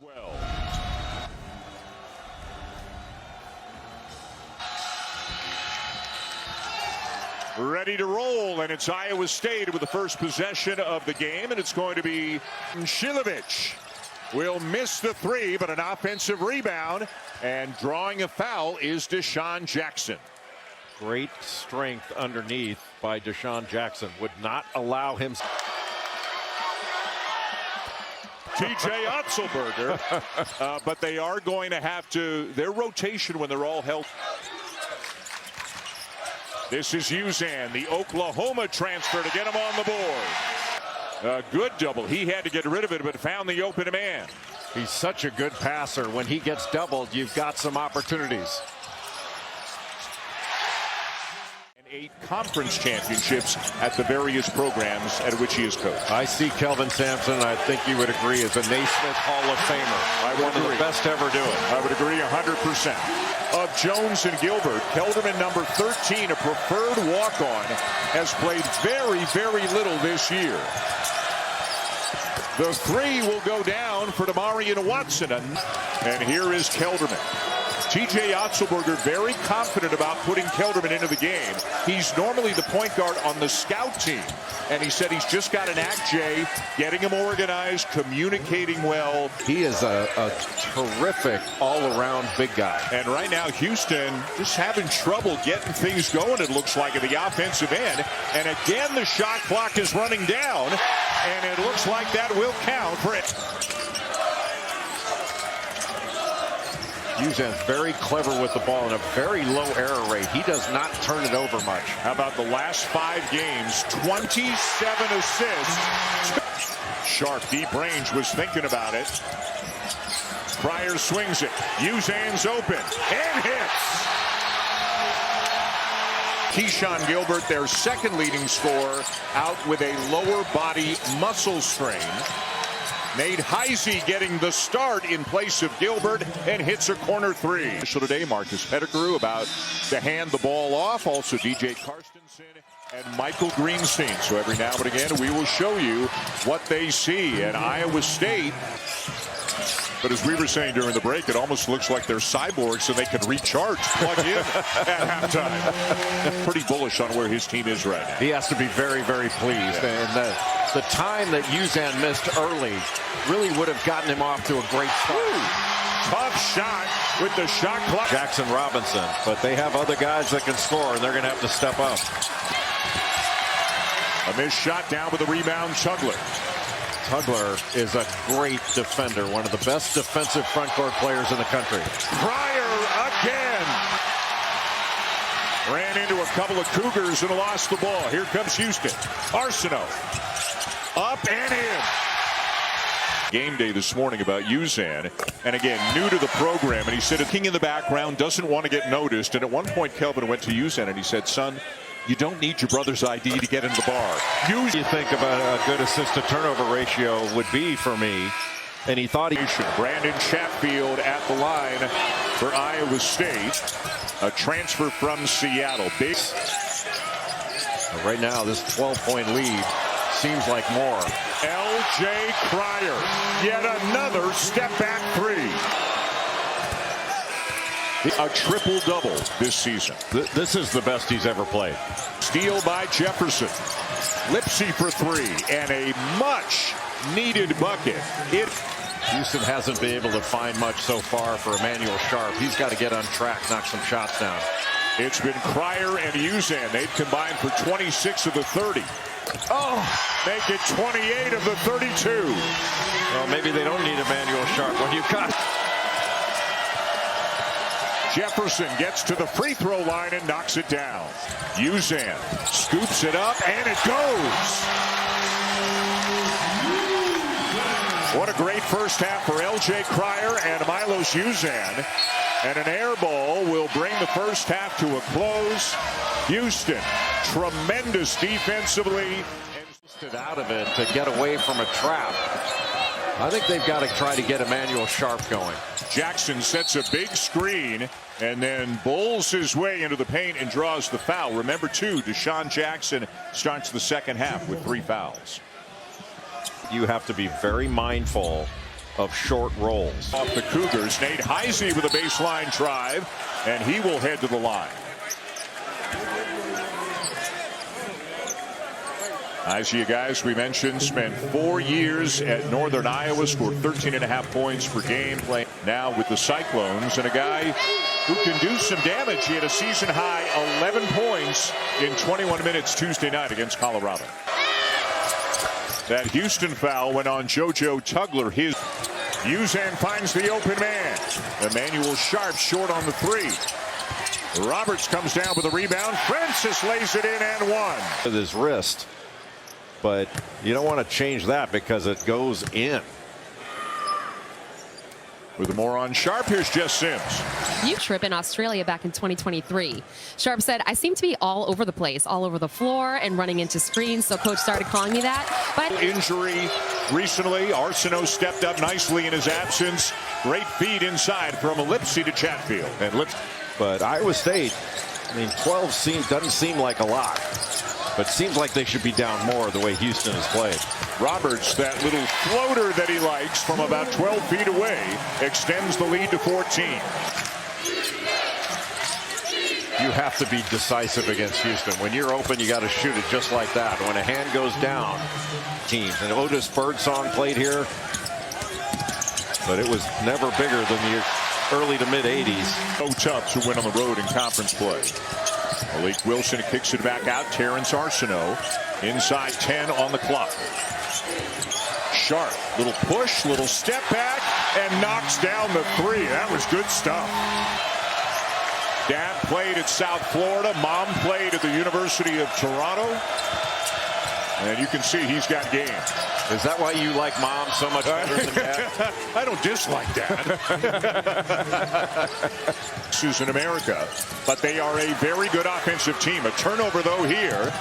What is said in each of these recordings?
Well. Ready to roll, and it's Iowa State with the first possession of the game, and it's going to be Shilovich. Will miss the three, but an offensive rebound, and drawing a foul is Deshaun Jackson. Great strength underneath by Deshaun Jackson. Would not allow him. TJ Otzelberger, but they are going to have to, their rotation when they're all healthy. This is Uzan, the Oklahoma transfer, to get him on the board. A good double. He had to get rid of it, but found the open man. He's such a good passer. When he gets doubled, you've got some opportunities. 8 conference championships at the various programs at which he has coached. I see Kelvin Sampson, I think you would agree, as a Naismith Hall of Famer. One of the best to ever do it. I would agree 100%. Of Jones and Gilbert, Kelderman, number 13, a preferred walk-on, has played very, very little this year. The three will go down for Demarion Watson. And here is Kelderman. TJ Otzelberger very confident about putting Kelderman into the game. He's normally the point guard on the scout team. And he said he's just got an act, Jay, getting him organized, communicating well. He is a terrific all-around big guy. And right now, Houston just having trouble getting things going, it looks like, at the offensive end. And again, the shot clock is running down. And it looks like that will count for it. Uzan's very clever with the ball and a very low error rate. He does not turn it over much. How about the last 5 games? 27 assists. Sharp, deep range, was thinking about it. Pryor swings it. Uzan's open and hits. Keyshawn Gilbert, their second leading scorer, out with a lower body muscle strain. Nate Heisey getting the start in place of Gilbert and hits a corner 3. Today, Marcus Pettigrew about to hand the ball off. Also DJ Karstensen and Michael Greenstein. So every now and again we will show you what they see. And Iowa State, but as we were saying during the break, it almost looks like they're cyborgs so they can recharge, plug in at halftime. Pretty bullish on where his team is right now. He has to be very, very pleased. Yeah. And the time that Uzan missed early really would have gotten him off to a great start. Ooh, tough shot with the shot clock. Jackson Robinson, but they have other guys that can score, and they're going to have to step up. A missed shot down with the rebound, Tugler. Tugler is a great defender, one of the best defensive front court players in the country. Pryor again. Ran into a couple of Cougars and lost the ball. Here comes Houston. Arsenault. Up and in. Game day this morning about Uzan, and again, new to the program, and he said a king in the background doesn't want to get noticed. And at one point, Kelvin went to Uzan and he said, son, you don't need your brother's ID to get into the bar. You think about a good assist to turnover ratio would be for me, and he thought he should. Brandon Chatfield at the line for Iowa State, a transfer from Seattle. Big. Right now, this 12-point lead seems like more. L.J. Cryer, yet another step-back 3. A triple-double this season. This is the best he's ever played. Steal by Jefferson. Lipsy for 3, and a much-needed bucket. Houston hasn't been able to find much so far for Emmanuel Sharp. He's got to get on track, knock some shots down. It's been Cryer and Uzan. They've combined for 26 of the 30. Oh, make it 28 of the 32. Well, maybe they don't need Emmanuel Sharp when you've got. Jefferson gets to the free throw line and knocks it down. Uzan scoops it up and it goes. What a great first half for L.J. Cryer and Milos Uzan. And an air ball will bring the first half to a close. Houston, tremendous defensively. And out of it to get away from a trap. I think they've got to try to get Emmanuel Sharp going. Jackson sets a big screen and then bowls his way into the paint and draws the foul. Remember, too, Deshaun Jackson starts the second half with 3 fouls. You have to be very mindful of short rolls. Off the Cougars, Nate Heisey with a baseline drive, and he will head to the line. Heisey, guys, we mentioned, spent 4 years at Northern Iowa, scored 13.5 points per game, playing now with the Cyclones, and a guy who can do some damage. He had a season high 11 points in 21 minutes Tuesday night against Colorado. That Houston foul went on JoJo Tugler. Uzan finds the open man. Emmanuel Sharp short on the three. Roberts comes down with a rebound. Francis lays it in and one. With his wrist, but you don't want to change that because it goes in. With more on Sharp, here's Jess Sims. You trip in Australia back in 2023. Sharp said, I seem to be all over the place, all over the floor and running into screens, so coach started calling me that. But injury recently, Arsenault stepped up nicely in his absence. Great feed inside from Lipsy to Chatfield. And but Iowa State, I mean, 12 doesn't seem like a lot, but seems like they should be down more the way Houston has played. Roberts, that little floater that he likes from about 12 feet away, extends the lead to 14. You have to be decisive against Houston. When you're open, you got to shoot it just like that. When a hand goes down, teams. And Otis Birdsong played here, but it was never bigger than the early to mid 80s. So tough to win on the road in conference play. Malik Wilson kicks it back out. Terrence Arsenault inside 10 on the clock. Sharp, little push, little step back, and knocks down the three. That was good stuff. Dad played at South Florida. Mom played at the University of Toronto. And you can see he's got game. Is that why you like Mom so much better than Dad? I don't dislike Dad. This is in America, but they are a very good offensive team. A turnover, though, here.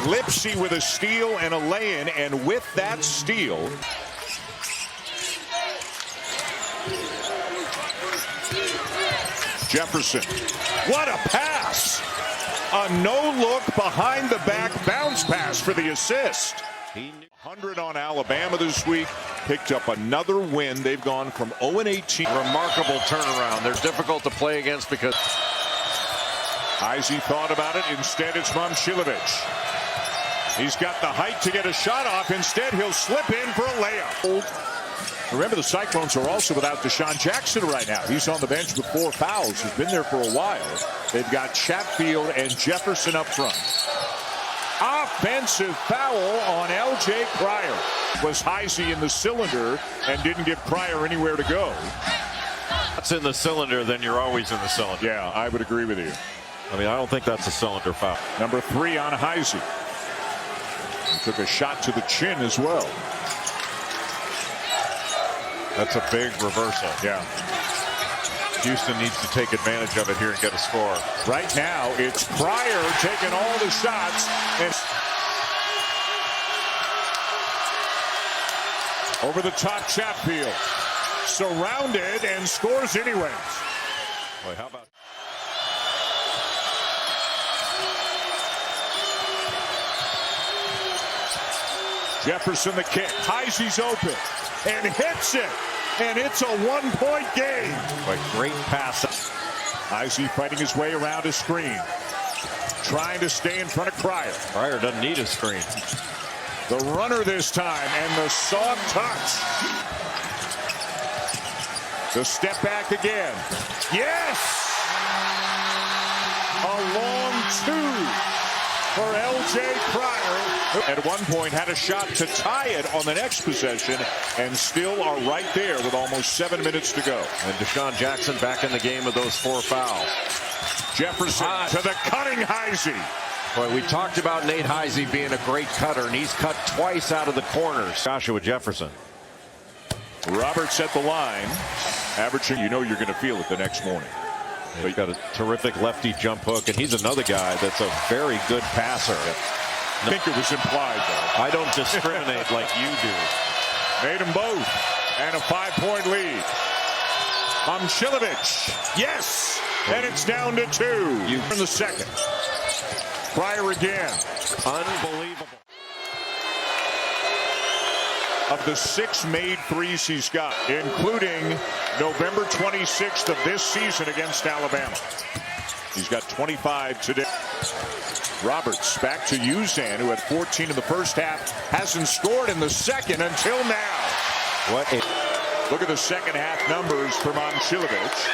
Lipsy with a steal and a lay-in, and with that steal, Jefferson. What a pass! A no-look behind-the-back bounce pass for the assist. 100 on Alabama this week. Picked up another win. They've gone from 0-18. Remarkable turnaround. They're difficult to play against because Heisey thought about it. Instead, it's Momcilovic. He's got the height to get a shot off. Instead, he'll slip in for a layup. Remember, the Cyclones are also without Deshaun Jackson right now. He's on the bench with 4 fouls. He's been there for a while. They've got Chatfield and Jefferson up front. Offensive foul on L.J. Cryer. Was Heisey in the cylinder and didn't give Cryer anywhere to go. that's in the cylinder, then you're always in the cylinder. Yeah, I would agree with you. I mean, I don't think that's a cylinder foul. Number 3 on Heisey. He took a shot to the chin as well. That's a big reversal. Yeah. Houston needs to take advantage of it here and get a score. Right now, it's Cryer taking all the shots. And over the top, Chatfield. Surrounded and scores anyways. Boy, how about... Jefferson the kick. Heisey's open and hits it. And it's a 1-point game. Boy, great pass. Heisey fighting his way around a screen. Trying to stay in front of Cryer. Cryer doesn't need a screen. The runner this time and the soft touch. The step back again. Yes! A long 2 for L.J. Cryer. At one point had a shot to tie it on the next possession and still are right there with almost 7 minutes to go. And Deshaun Jackson back in the game with those 4 fouls. Jefferson to the cutting Heisey. Boy, we talked about Nate Heisey being a great cutter, and he's cut twice out of the corners. Joshua Jefferson. Roberts at the line, averaging, you know you're going to feel it the next morning. He's got a terrific lefty jump hook, and he's another guy that's a very good passer. I think it was implied, though. I don't discriminate like you do. Made them both, and a 5-point lead. Momcilovic, yes, and it's down to 2 in the second. Cryer again. Unbelievable. of the 6 made threes he's got, including November 26th of this season against Alabama. He's got 25 today. Roberts back to Uzan, who had 14 in the first half, hasn't scored in the second until now. Look at the second half numbers for Momcilovic.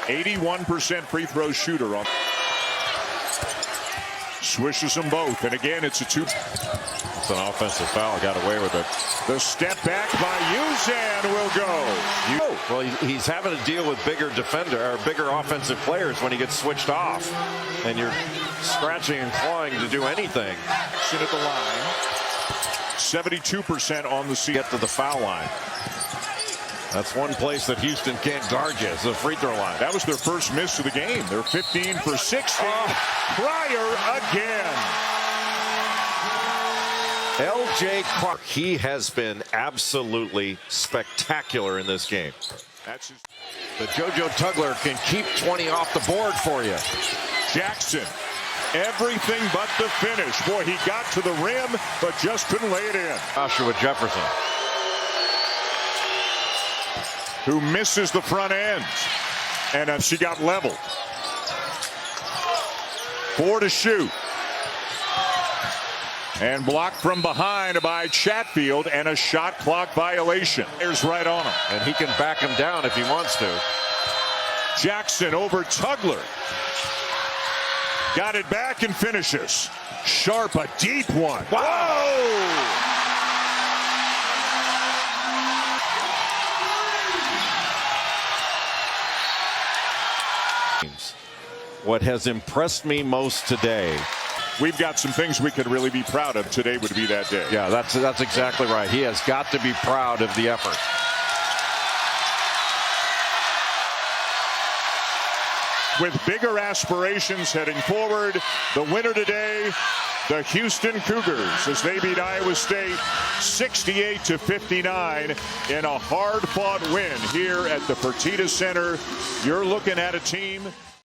81% free throw shooter on. Swishes them both, and again it's a 2. It's an offensive foul. Got away with it. The step back by Uzan will go. Well, he's having to deal with bigger offensive players when he gets switched off, and you're scratching and clawing to do anything. Sit at the line. 72% on the season. Get to the foul line. That's one place that Houston can't guard you, is the free throw line. That was their first miss of the game. They're 15 for 16. Pryor again. L.J. Clark, he has been absolutely spectacular in this game. That's his. The JoJo Tugler can keep 20 off the board for you. Jackson, everything but the finish. Boy, he got to the rim, but just couldn't lay it in. Joshua Jefferson, who misses the front end, and she got leveled. 4 to shoot. And blocked from behind by Chatfield, and a shot clock violation. There's right on him. and he can back him down if he wants to. Jackson over Tugler. Got it back and finishes. Sharp, a deep one. Whoa! What has impressed me most today. We've got some things we could really be proud of. Today would be that day. Yeah, that's exactly right. He has got to be proud of the effort. With bigger aspirations heading forward, the winner today, the Houston Cougars, as they beat Iowa State 68-59 in a hard-fought win here at the Fertitta Center. You're looking at a team